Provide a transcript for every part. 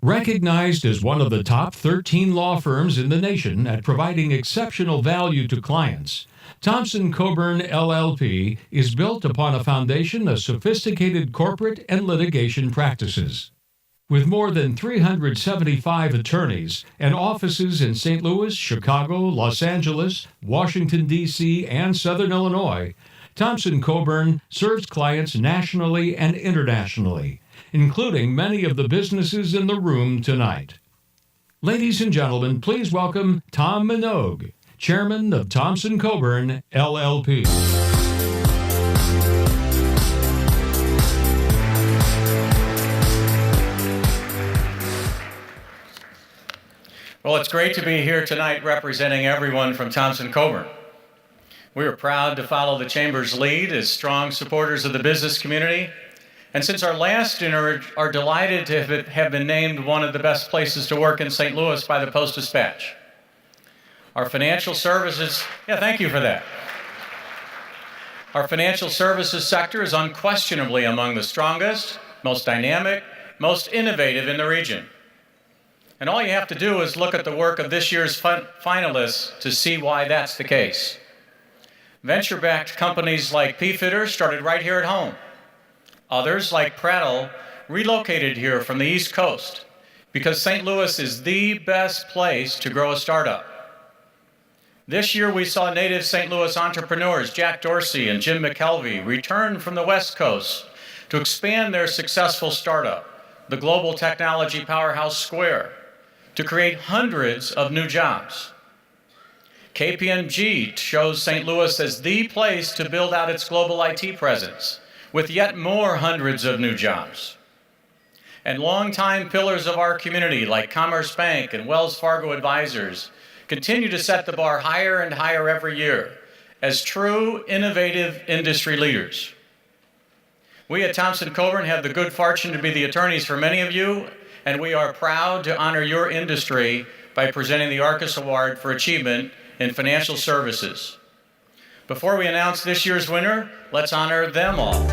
Recognized as one of the top 13 law firms in the nation at providing exceptional value to clients, Thompson Coburn LLP is built upon a foundation of sophisticated corporate and litigation practices. With more than 375 attorneys and offices in St. Louis, Chicago, Los Angeles, Washington, D.C., and Southern Illinois, Thompson Coburn serves clients nationally and internationally, including many of the businesses in the room tonight. Ladies and gentlemen, please welcome Tom Minogue, Chairman of Thompson Coburn, LLP. Well, it's great to be here tonight representing everyone from Thompson Coburn. We are proud to follow the Chamber's lead as strong supporters of the business community, and since our last dinner, are delighted to have been named one of the best places to work in St. Louis by the Post-Dispatch. Our financial services, thank you for that. Our financial services sector is unquestionably among the strongest, most dynamic, most innovative in the region. And all you have to do is look at the work of this year's finalists to see why that's the case. Venture-backed companies like P-Fitter started right here at home. Others, like Prattle, relocated here from the East Coast because St. Louis is the best place to grow a startup. This year we saw native St. Louis entrepreneurs Jack Dorsey and Jim McKelvey return from the West Coast to expand their successful startup, the global technology powerhouse Square, to create hundreds of new jobs. KPMG chose St. Louis as the place to build out its global IT presence, with yet more hundreds of new jobs. And longtime pillars of our community like Commerce Bank and Wells Fargo Advisors continue to set the bar higher and higher every year as true, innovative industry leaders. We at Thompson Coburn have the good fortune to be the attorneys for many of you, and we are proud to honor your industry by presenting the Arcus Award for Achievement in Financial Services. Before we announce this year's winner, let's honor them all.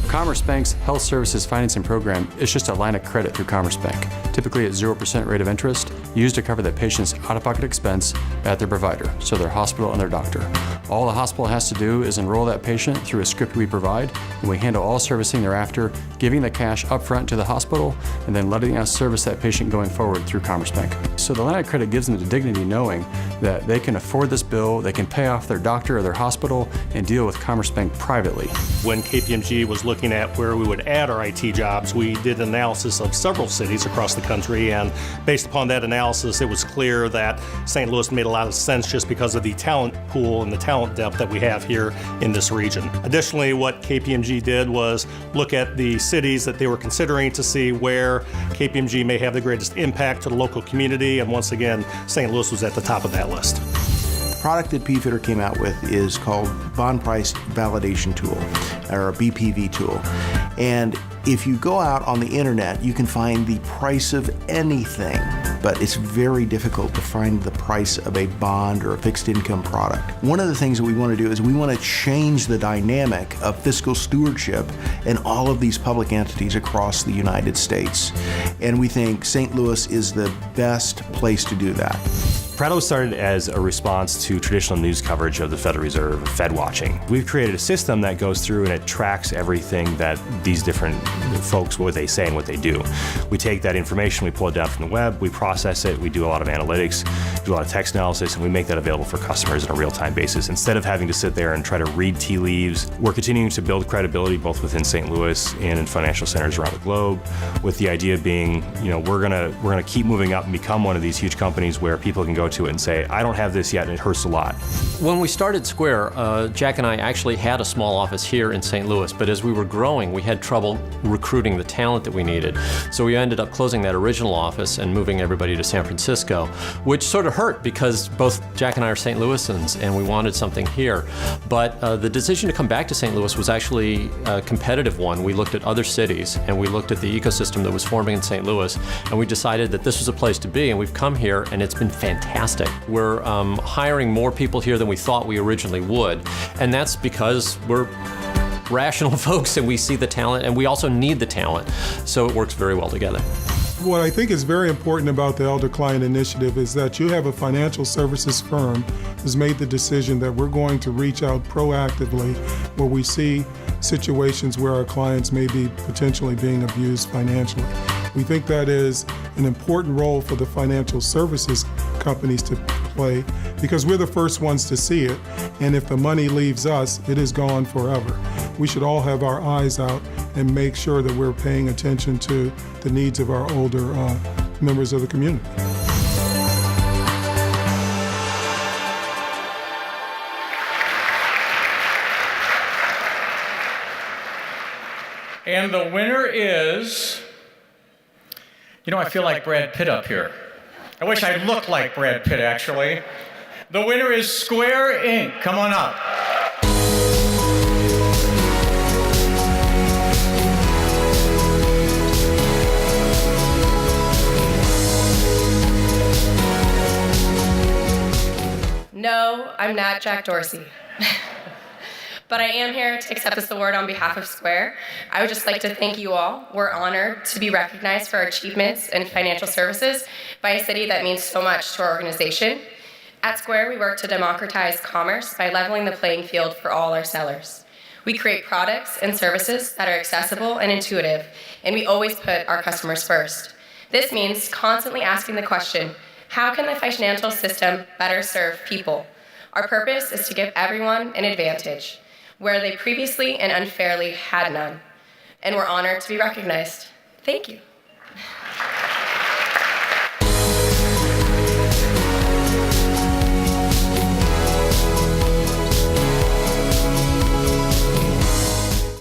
Commerce Bank's Health Services Financing Program is just a line of credit through Commerce Bank, typically at 0% rate of interest, used to cover the patient's out-of-pocket expense at their provider, so their hospital and their doctor. All the hospital has to do is enroll that patient through a script we provide, and we handle all servicing thereafter, giving the cash upfront to the hospital, and then letting us service that patient going forward through Commerce Bank. So the line of credit gives them the dignity knowing that they can afford this bill, they can pay off their doctor or their hospital, and deal with Commerce Bank privately. When KPMG was looking at where we would add our IT jobs, we did an analysis of several cities across the country, and based upon that analysis, it was clear that St. Louis made a lot of sense just because of the talent pool and the talent depth that we have here in this region. Additionally, what KPMG did was look at the cities that they were considering to see where KPMG may have the greatest impact to the local community, and once again, St. Louis was at the top of that list. The product that P-Fitter came out with is called Bond Price Validation Tool, or a BPV tool. And if you go out on the internet, you can find the price of anything, but it's very difficult to find the price of a bond or a fixed income product. One of the things that we want to do is we want to change the dynamic of fiscal stewardship in all of these public entities across the United States. And we think St. Louis is the best place to do that. Prattle started as a response to traditional news coverage of the Federal Reserve, Fed watching. We've created a system that goes through and it tracks everything that these different folks, what they say and what they do. We take that information, we pull it down from the web, we process it, we do a lot of analytics, do a lot of text analysis, and we make that available for customers on a real-time basis. Instead of having to sit there and try to read tea leaves, we're continuing to build credibility both within St. Louis and in financial centers around the globe, with the idea being, we're gonna keep moving up and become one of these huge companies where people can go to it and say, I don't have this yet and it hurts a lot. When we started Square, Jack and I actually had a small office here in St. Louis, but as we were growing, we had trouble recruiting the talent that we needed. So we ended up closing that original office and moving everybody to San Francisco, which sort of hurt because both Jack and I are St. Louisans and we wanted something here. But the decision to come back to St. Louis was actually a competitive one. We looked at other cities and we looked at the ecosystem that was forming in St. Louis, and we decided that this was a place to be, and we've come here and it's been fantastic. We're hiring more people here than we thought we originally would, and that's because we're rational folks, and we see the talent, and we also need the talent. So it works very well together. What I think is very important about the Elder Client Initiative is that you have a financial services firm who's made the decision that we're going to reach out proactively where we see situations where our clients may be potentially being abused financially. We think that is an important role for the financial services companies to play because we're the first ones to see it, and if the money leaves us, it is gone forever. We should all have our eyes out and make sure that we're paying attention to the needs of our older members of the community. And the winner is, I feel like Brad Pitt up here. I wish I looked like Brad Pitt, actually. The winner is Square Inc. Come on up. No, I'm not Jack Dorsey. But I am here to accept this award on behalf of Square. I would just like to thank you all. We're honored to be recognized for our achievements in financial services by a city that means so much to our organization. At Square, we work to democratize commerce by leveling the playing field for all our sellers. We create products and services that are accessible and intuitive, and we always put our customers first. This means constantly asking the question, how can the financial system better serve people? Our purpose is to give everyone an advantage where they previously and unfairly had none. And we're honored to be recognized. Thank you.